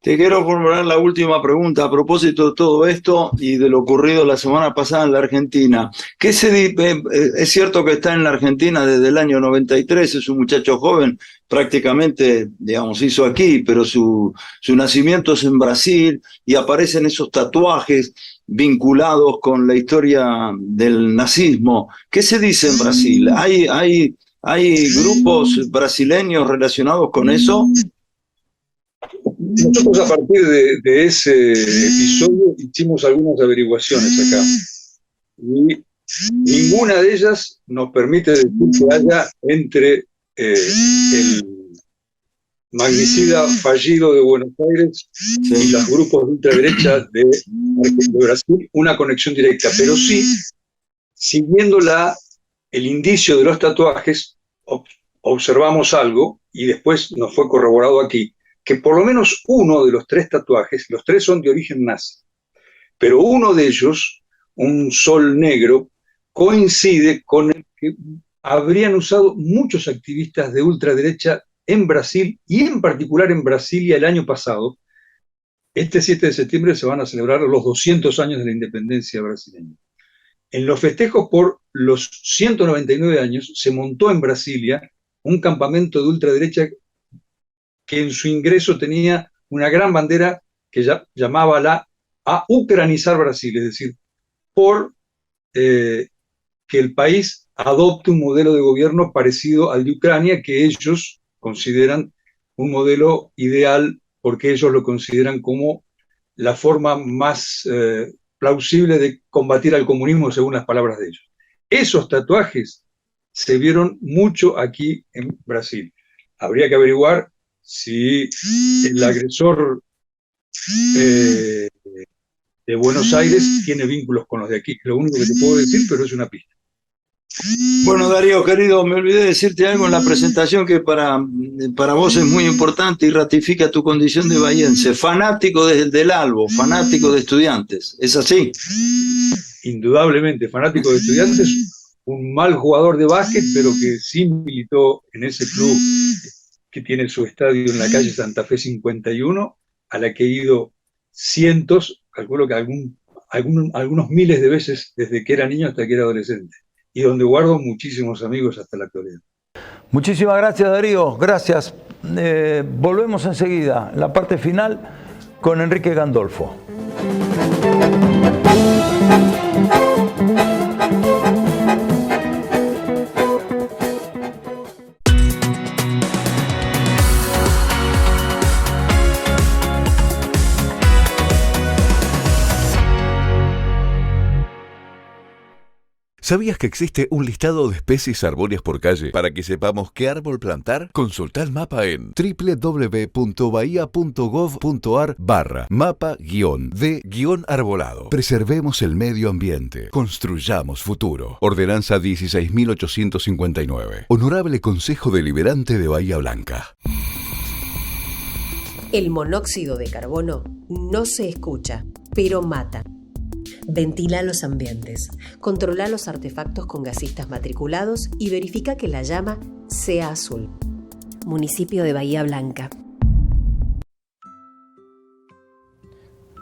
Te quiero formular la última pregunta a propósito de todo esto y de lo ocurrido la semana pasada en la Argentina. Es cierto que está en la Argentina desde el año 93, es un muchacho joven, prácticamente, digamos, hizo aquí, pero su nacimiento es en Brasil y aparecen esos tatuajes vinculados con la historia del nazismo. ¿Qué se dice en Brasil? ¿Hay grupos brasileños relacionados con eso? Nosotros a partir de ese episodio hicimos algunas averiguaciones acá y ninguna de ellas nos permite decir que haya entre el magnicida fallido de Buenos Aires y los grupos de ultraderecha de Brasil una conexión directa, pero sí, siguiendo el indicio de los tatuajes, observamos algo y después nos fue corroborado aquí, que por lo menos uno de los 3 tatuajes, los 3 son de origen nazi, pero uno de ellos, un sol negro, coincide con el que habrían usado muchos activistas de ultraderecha en Brasil, y en particular en Brasilia el año pasado. Este 7 de septiembre se van a celebrar los 200 años de la independencia brasileña. En los festejos por los 199 años se montó en Brasilia un campamento de ultraderecha que en su ingreso tenía una gran bandera que llamaba a ucranizar Brasil, es decir, por que el país adopte un modelo de gobierno parecido al de Ucrania, que ellos consideran un modelo ideal porque ellos lo consideran como la forma más plausible de combatir al comunismo, según las palabras de ellos. Esos tatuajes se vieron mucho aquí en Brasil. Habría que averiguar si el agresor de Buenos Aires tiene vínculos con los de aquí. Lo único que te puedo decir, pero es una pista. Bueno, Darío, querido, me olvidé de decirte algo en la presentación que para vos es muy importante y ratifica tu condición de bahiense. Fanático del Albo, fanático de Estudiantes. ¿Es así? Indudablemente, fanático de Estudiantes, un mal jugador de básquet, pero que sí militó en ese club que tiene su estadio en la calle Santa Fe 51, a la que he ido cientos, calculo que algunos miles de veces desde que era niño hasta que era adolescente, y donde guardo muchísimos amigos hasta la actualidad. Muchísimas gracias, Darío, gracias. Volvemos enseguida, en la parte final, con Enrique Gandolfo. ¿Sabías que existe un listado de especies arbóreas por calle para que sepamos qué árbol plantar? Consulta el mapa en www.bahía.gov.ar/mapa-de-arbolado. Preservemos el medio ambiente. Construyamos futuro. Ordenanza 16.859. Honorable Consejo Deliberante de Bahía Blanca. El monóxido de carbono no se escucha, pero mata. Ventila los ambientes, controla los artefactos con gasistas matriculados y verifica que la llama sea azul. Municipio de Bahía Blanca.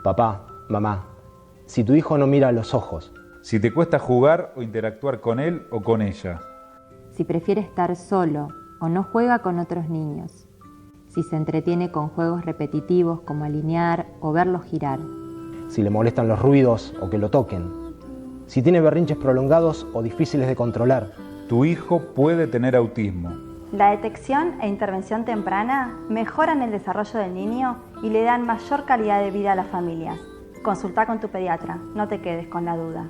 Papá, mamá, si tu hijo no mira a los ojos, Si te cuesta jugar o interactuar con él o con ella. Si prefiere estar solo o no juega con otros niños. Si se entretiene con juegos repetitivos como alinear o verlos girar. si le molestan los ruidos o que lo toquen, si tiene berrinches prolongados o difíciles de controlar. Tu hijo puede tener autismo. La detección e intervención temprana mejoran el desarrollo del niño y le dan mayor calidad de vida a las familias. Consulta con tu pediatra, no te quedes con la duda.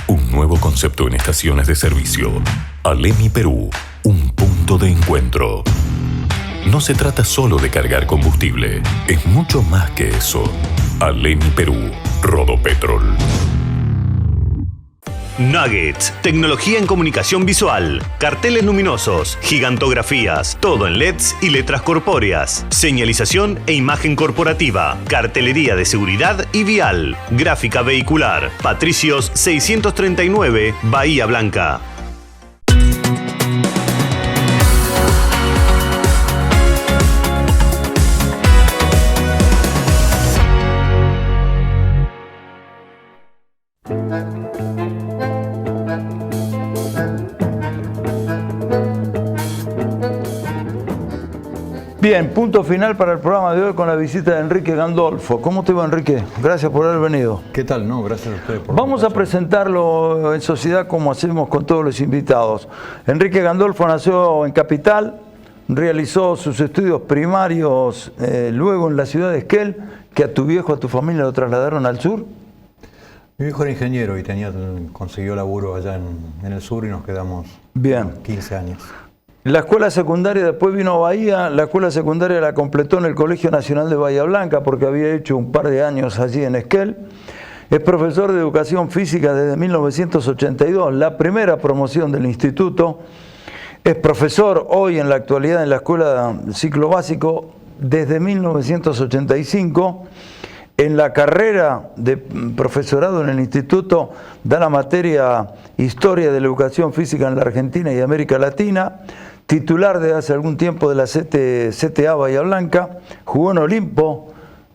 Un nuevo concepto en estaciones de servicio. Alemi Perú, un punto de encuentro. No se trata solo de cargar combustible, es mucho más que eso. Alemi Perú, Rodopetrol. Nuggets, tecnología en comunicación visual, carteles luminosos, gigantografías, todo en LEDs y letras corpóreas, señalización e imagen corporativa, cartelería de seguridad y vial, gráfica vehicular, Patricios 639, Bahía Blanca. Bien, punto final para el programa de hoy con la visita de Enrique Gandolfo. ¿Cómo te va, Enrique? Gracias por haber venido. ¿Qué tal? No, gracias a ustedes por Vamos a presentarlo en sociedad como hacemos con todos los invitados. Enrique Gandolfo nació en Capital, realizó sus estudios primarios luego en la ciudad de Esquel, que a tu viejo, a tu familia lo trasladaron al sur. Mi viejo era ingeniero y consiguió laburo allá en el sur y nos quedamos 15 años. La escuela secundaria después vino a Bahía, la escuela secundaria la completó en el Colegio Nacional de Bahía Blanca porque había hecho un par de años allí en Esquel. Es profesor de educación física desde 1982, la primera promoción del instituto. Es profesor hoy en la actualidad en la escuela ciclo básico desde 1985. En la carrera de profesorado en el instituto da la materia Historia de la Educación Física en la Argentina y América Latina. Titular de hace algún tiempo de la CTA Bahía Blanca, jugó en Olimpo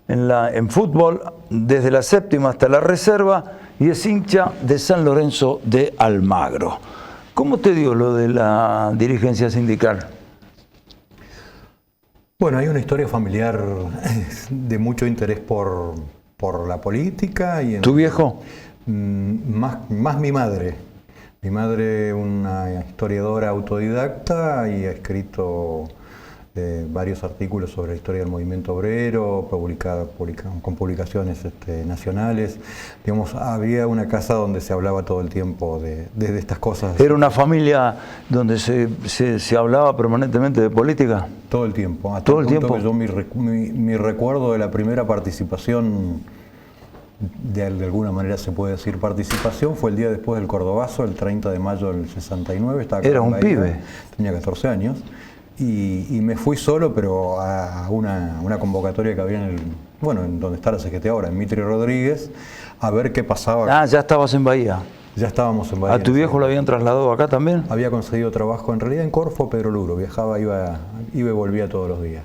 en fútbol desde la séptima hasta la reserva y es hincha de San Lorenzo de Almagro. ¿Cómo te dio lo de la dirigencia sindical? Bueno, hay una historia familiar de mucho interés por la política. Y ¿Tu viejo? Más mi madre. Mi madre, una historiadora autodidacta y ha escrito varios artículos sobre la historia del movimiento obrero, con publicaciones nacionales. Digamos, había una casa donde se hablaba todo el tiempo de estas cosas. ¿Era una familia donde se hablaba permanentemente de política? Todo el tiempo. ¿Todo el tiempo? Que yo mi recuerdo de la primera participación, de alguna manera se puede decir participación, fue el día después del Cordobazo, el 30 de mayo del 69. Era un pibe. Tenía 14 años. Y me fui solo, pero a una convocatoria que había en donde está la CGT ahora, en Mitri Rodríguez, a ver qué pasaba. Ah, ya estabas en Bahía. Ya estábamos en Bahía. ¿A tu viejo lo habían trasladado acá también? Había conseguido trabajo en realidad en Corfo, Pedro Luro. Viajaba, iba y volvía todos los días.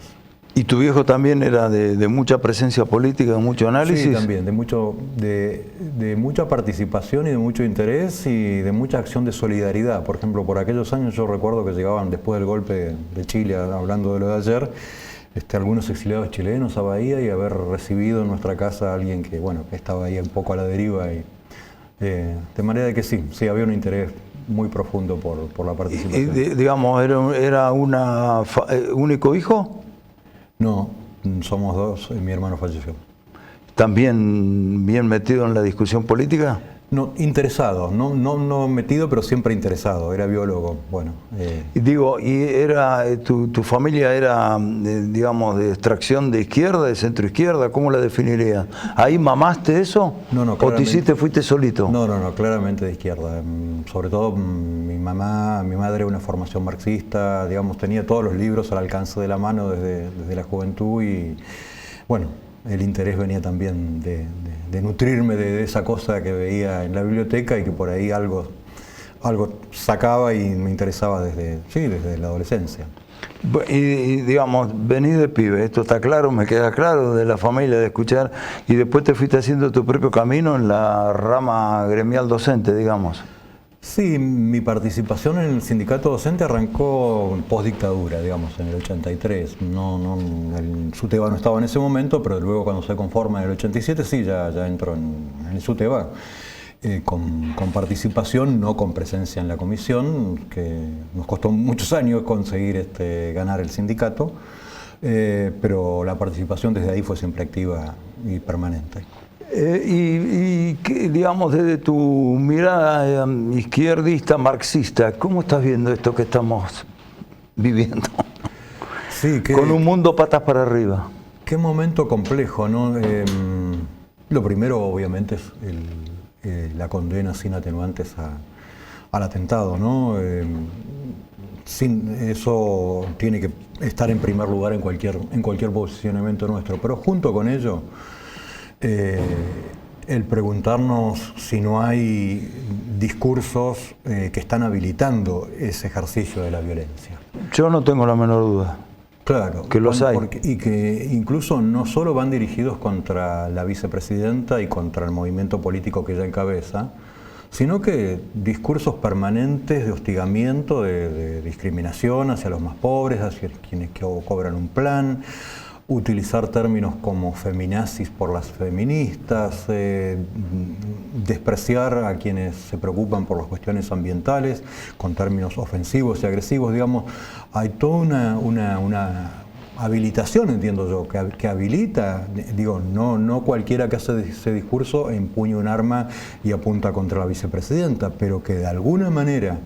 ¿Y tu viejo también era de mucha presencia política, de mucho análisis? Sí, también, de mucha participación y de mucho interés y de mucha acción de solidaridad. Por ejemplo, por aquellos años yo recuerdo que llegaban después del golpe de Chile, hablando de lo de ayer, algunos exiliados chilenos a Bahía y haber recibido en nuestra casa a alguien que estaba ahí un poco a la deriva. De manera que sí, había un interés muy profundo por la participación. ¿Era un único hijo? No, somos dos, mi hermano falleció. ¿También bien metido en la discusión política? No, interesado, no metido, pero siempre interesado, era biólogo, bueno. Y digo, ¿y era tu familia era, digamos, de extracción de izquierda, de centro izquierda? ¿Cómo la definirías? ¿Ahí mamaste eso? No, ¿O te fuiste solito? No, claramente de izquierda. Sobre todo mi madre una formación marxista, digamos, tenía todos los libros al alcance de la mano desde la juventud y, bueno, el interés venía también de nutrirme de esa cosa que veía en la biblioteca y que por ahí algo sacaba y me interesaba desde la adolescencia. Y digamos, venís de pibe, esto está claro, me queda claro, de la familia, de escuchar, y después te fuiste haciendo tu propio camino en la rama gremial docente, digamos. Sí, mi participación en el sindicato docente arrancó post-dictadura, digamos, en el 83. El SUTEBA no estaba en ese momento, pero luego cuando se conforma en el 87 sí, ya entró en el SUTEBA. Con participación, no con presencia en la comisión, que nos costó muchos años conseguir ganar el sindicato, pero la participación desde ahí fue siempre activa y permanente. Y digamos, desde tu mirada izquierdista, marxista, ¿cómo estás viendo esto que estamos viviendo? Sí, con un mundo patas para arriba. Qué momento complejo, ¿no? Lo primero, obviamente, es la condena sin atenuantes al atentado, ¿no? Eso tiene que estar en primer lugar en cualquier posicionamiento nuestro, pero junto con ello, el preguntarnos si no hay discursos que están habilitando ese ejercicio de la violencia. Yo no tengo la menor duda. Claro, que los hay. Y que incluso no solo van dirigidos contra la vicepresidenta y contra el movimiento político que ella encabeza, sino que discursos permanentes de hostigamiento, de discriminación hacia los más pobres, hacia quienes cobran un plan, utilizar términos como feminazis por las feministas, despreciar a quienes se preocupan por las cuestiones ambientales con términos ofensivos y agresivos, digamos, hay toda una habilitación, entiendo yo, que habilita, digo, no cualquiera que hace ese discurso empuña un arma y apunta contra la vicepresidenta, pero que de alguna manera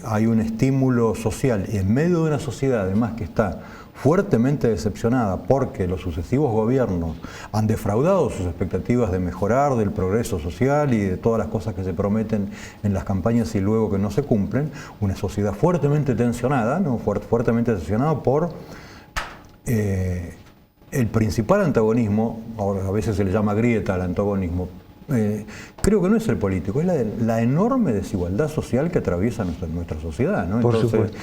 hay un estímulo social y en medio de una sociedad además que está fuertemente decepcionada porque los sucesivos gobiernos han defraudado sus expectativas de mejorar, del progreso social y de todas las cosas que se prometen en las campañas y luego que no se cumplen, una sociedad fuertemente tensionada, ¿no? fuertemente tensionada por el principal antagonismo, ahora a veces se le llama grieta al antagonismo, creo que no es el político, es la enorme desigualdad social que atraviesa nuestra sociedad, ¿no? Por Entonces, supuesto.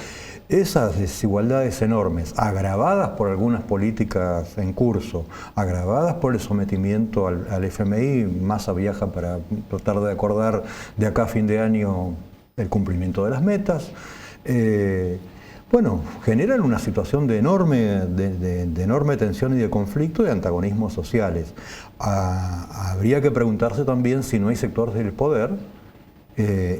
Esas desigualdades enormes, agravadas por algunas políticas en curso, agravadas por el sometimiento al FMI, Massa viaja para tratar de acordar de acá a fin de año el cumplimiento de las metas, bueno, generan una situación de enorme tensión y de conflicto y de antagonismos sociales. Habría que preguntarse también si no hay sectores del poder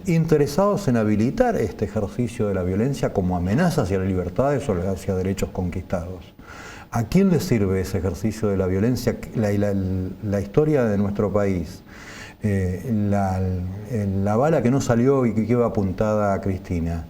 interesados en habilitar este ejercicio de la violencia como amenaza hacia las libertades o hacia derechos conquistados. ¿A quién le sirve ese ejercicio de la violencia? La historia de nuestro país, la bala que no salió y que iba apuntada a Cristina,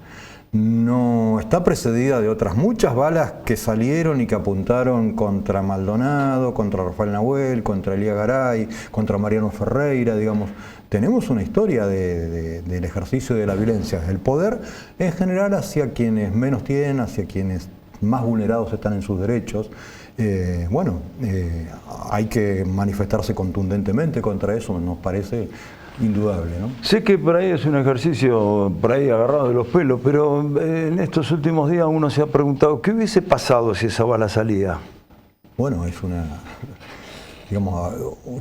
no está precedida de otras muchas balas que salieron y que apuntaron contra Maldonado, contra Rafael Nahuel, contra Elías Garay, contra Mariano Ferreira, digamos. Tenemos una historia del ejercicio de la violencia, del poder en general hacia quienes menos tienen, hacia quienes más vulnerados están en sus derechos. Hay que manifestarse contundentemente contra eso, nos parece indudable, ¿no? Sé que por ahí es un ejercicio por ahí agarrado de los pelos, pero en estos últimos días uno se ha preguntado ¿qué hubiese pasado si esa bala salía? Bueno, digamos,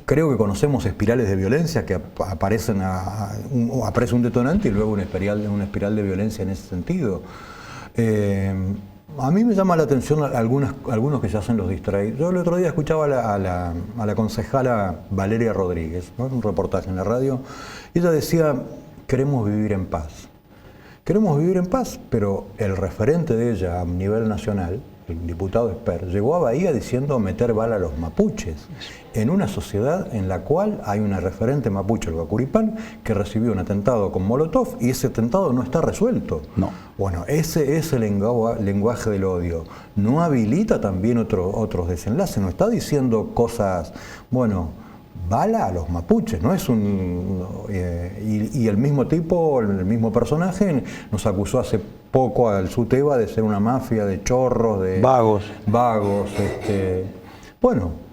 creo que conocemos espirales de violencia que aparece un detonante y luego una espiral de violencia en ese sentido. A mí me llama la atención algunos que se hacen los distraídos. Yo el otro día escuchaba a la concejala Valeria Rodríguez, ¿no? Un reportaje en la radio, y ella decía, queremos vivir en paz. Queremos vivir en paz, pero el referente de ella a nivel nacional el diputado Esper, llegó a Bahía diciendo meter bala a los mapuches, en una sociedad en la cual hay una referente mapuche, el Guacuripán, que recibió un atentado con Molotov y ese atentado no está resuelto. No. Bueno, ese es el lenguaje del odio. No habilita también otros desenlaces, no está diciendo cosas, bueno, bala a los mapuches, no es y el mismo tipo, el mismo personaje nos acusó hace poco al SUTEBA de ser una mafia de chorros, de vagos. Bueno,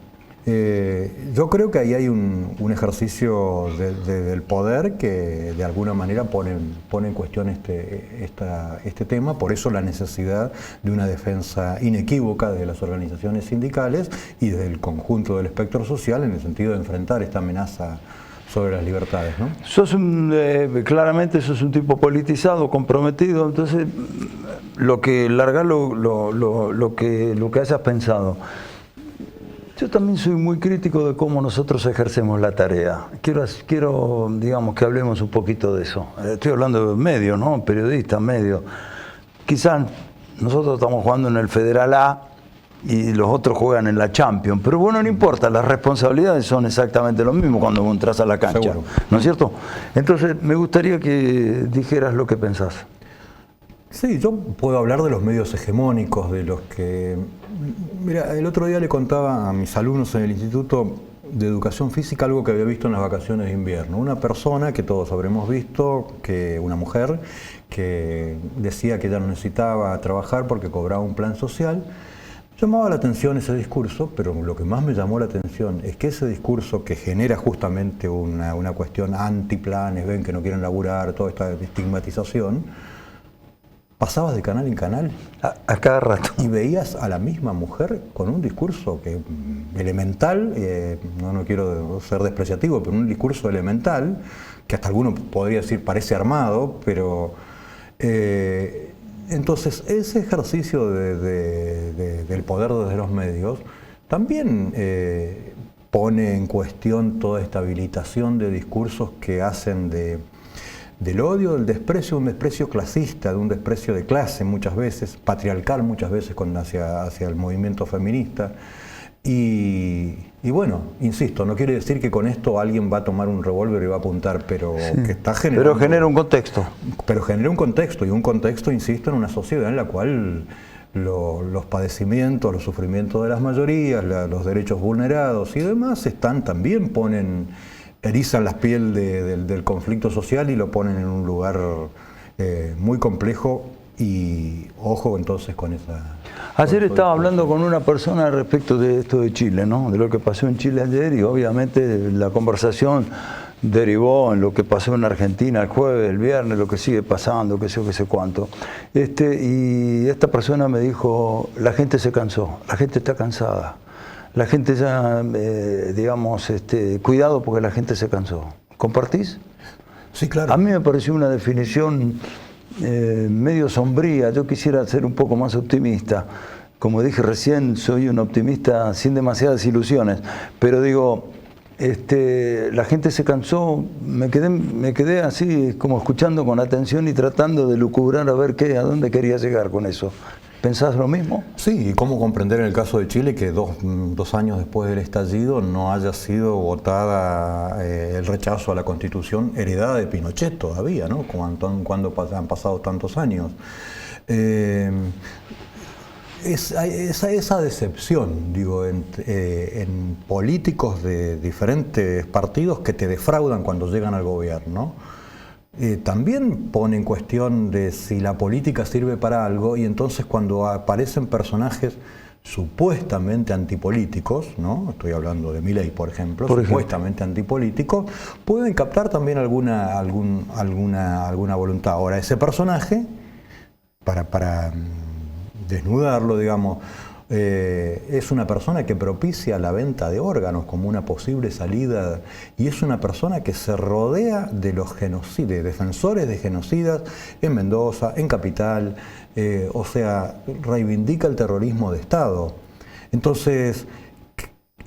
yo creo que ahí hay un ejercicio del poder que de alguna manera pone en cuestión este tema, por eso la necesidad de una defensa inequívoca de las organizaciones sindicales y del conjunto del espectro social en el sentido de enfrentar esta amenaza sobre las libertades, ¿no? Claramente sos un tipo politizado, comprometido, entonces lo que hayas pensado. Yo también soy muy crítico de cómo nosotros ejercemos la tarea. Quiero, digamos, que hablemos un poquito de eso. Estoy hablando de medios, ¿no? Periodistas, medios. Quizás nosotros estamos jugando en el Federal A y los otros juegan en la Champions. Pero bueno, no importa, las responsabilidades son exactamente lo mismo cuando vos entras a la cancha. Seguro. ¿No es cierto? Entonces, me gustaría que dijeras lo que pensás. Sí, yo puedo hablar de los medios hegemónicos, de los que... Mira, el otro día le contaba a mis alumnos en el Instituto de Educación Física algo que había visto en las vacaciones de invierno. Una persona que todos habremos visto, una mujer, que decía que ella no necesitaba trabajar porque cobraba un plan social. Llamaba la atención ese discurso, pero lo que más me llamó la atención es que ese discurso que genera justamente una cuestión antiplanes, ven que no quieren laburar, toda esta estigmatización, pasabas de canal en canal a cada rato y veías a la misma mujer con un discurso elemental, no quiero ser despreciativo, pero un discurso elemental, que hasta alguno podría decir parece armado, pero entonces ese ejercicio del poder desde los medios también pone en cuestión toda esta habilitación de discursos que hacen del odio, del desprecio, un desprecio clasista, de un desprecio de clase muchas veces, patriarcal muchas veces hacia el movimiento feminista. Y bueno, insisto, no quiere decir que con esto alguien va a tomar un revólver y va a apuntar, pero que está generando... Pero genera un contexto. Pero genera un contexto, y un contexto, insisto, en una sociedad en la cual los padecimientos, los sufrimientos de las mayorías, los derechos vulnerados y demás erizan la piel del conflicto social y lo ponen en un lugar muy complejo y ojo entonces con esa... Ayer estaba hablando con una persona respecto de esto de Chile, ¿no? De lo que pasó en Chile ayer y obviamente la conversación derivó en lo que pasó en Argentina el jueves, el viernes, lo que sigue pasando, qué sé cuánto. Y esta persona me dijo, la gente se cansó, la gente está cansada. La gente ya, cuidado porque la gente se cansó. ¿Compartís? Sí, claro. A mí me pareció una definición medio sombría. Yo quisiera ser un poco más optimista. Como dije recién, soy un optimista sin demasiadas ilusiones. Pero digo, la gente se cansó. Me quedé así como escuchando con atención y tratando de lucubrar a ver a dónde quería llegar con eso. ¿Pensás lo mismo? Sí, y cómo comprender en el caso de Chile que dos años después del estallido no haya sido votada el rechazo a la Constitución heredada de Pinochet todavía, ¿no? Cuando han pasado tantos años. Esa decepción, digo, en políticos de diferentes partidos que te defraudan cuando llegan al gobierno, también pone en cuestión de si la política sirve para algo, y entonces cuando aparecen personajes supuestamente antipolíticos, ¿no? Estoy hablando de Milei, por ejemplo, supuestamente antipolíticos, pueden captar también alguna voluntad. Ahora, ese personaje, para desnudarlo, digamos, es una persona que propicia la venta de órganos como una posible salida, y es una persona que se rodea de los genocidas, defensores de genocidas en Mendoza, en Capital, o sea, reivindica el terrorismo de Estado. Entonces,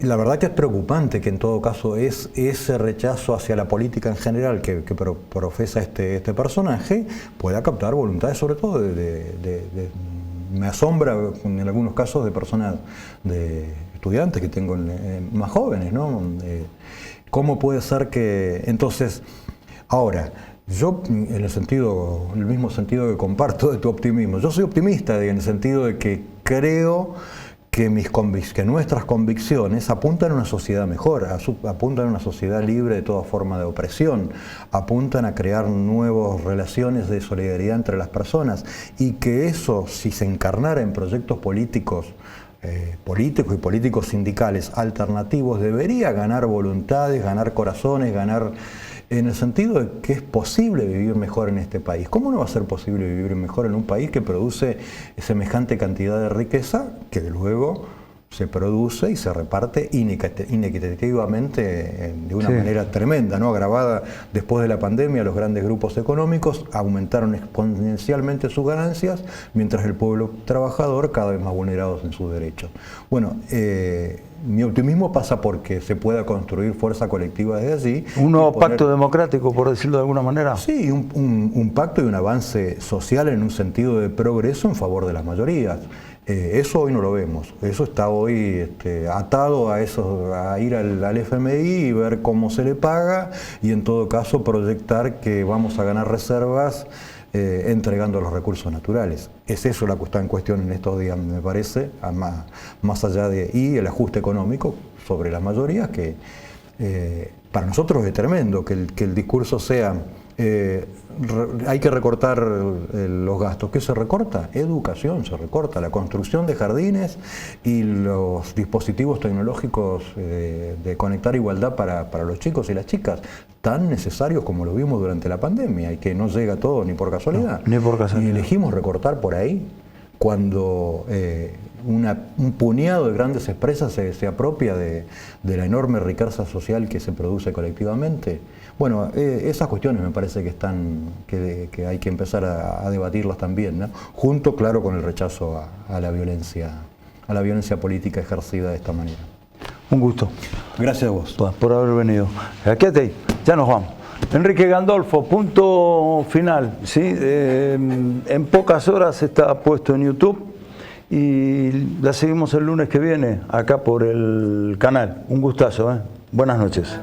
la verdad que es preocupante que en todo caso es ese rechazo hacia la política en general que profesa este personaje pueda captar voluntades, sobre todo de me asombra en algunos casos de personas, de estudiantes que tengo más jóvenes, ¿no? ¿Cómo puede ser que entonces, ahora, yo en el mismo sentido que comparto de tu optimismo, yo soy optimista en el sentido de que creo que nuestras convicciones apuntan a una sociedad mejor, apuntan a una sociedad libre de toda forma de opresión, apuntan a crear nuevas relaciones de solidaridad entre las personas, y que eso, si se encarnara en proyectos políticos y políticos sindicales alternativos, debería ganar voluntades, ganar corazones, ganar en el sentido de que es posible vivir mejor en este país. ¿Cómo no va a ser posible vivir mejor en un país que produce semejante cantidad de riqueza que luego se produce y se reparte inequitativamente de una manera tremenda, ¿no? Agravada después de la pandemia? Los grandes grupos económicos aumentaron exponencialmente sus ganancias, mientras el pueblo trabajador cada vez más vulnerados en sus derechos. Bueno, mi optimismo pasa porque se pueda construir fuerza colectiva desde allí. Un nuevo pacto democrático, por decirlo de alguna manera. Sí, un pacto y un avance social en un sentido de progreso en favor de las mayorías. Eso hoy no lo vemos, eso está hoy atado a ir al FMI y ver cómo se le paga, y en todo caso proyectar que vamos a ganar reservas entregando los recursos naturales. Es eso la que está en cuestión en estos días, me parece, más allá y el ajuste económico sobre las mayorías, que para nosotros es tremendo que el discurso sea hay que recortar los gastos. ¿Qué se recorta? Educación se recorta, la construcción de jardines y los dispositivos tecnológicos de conectar igualdad para los chicos y las chicas, tan necesarios como lo vimos durante la pandemia, y que no llega todo ni por casualidad. No, ni por casualidad. Y elegimos recortar por ahí cuando un puñado de grandes empresas se apropia de la enorme riqueza social que se produce colectivamente. Bueno, esas cuestiones me parece que hay que empezar a debatirlas también, ¿no? Junto, claro, con el rechazo a la violencia política ejercida de esta manera. Un gusto. Gracias a vos. Por haber venido. Quédate, ya nos vamos. Enrique Gandolfo, punto final, ¿sí? En pocas horas está puesto en YouTube y la seguimos el lunes que viene acá por el canal. Un gustazo, ¿eh? Buenas noches.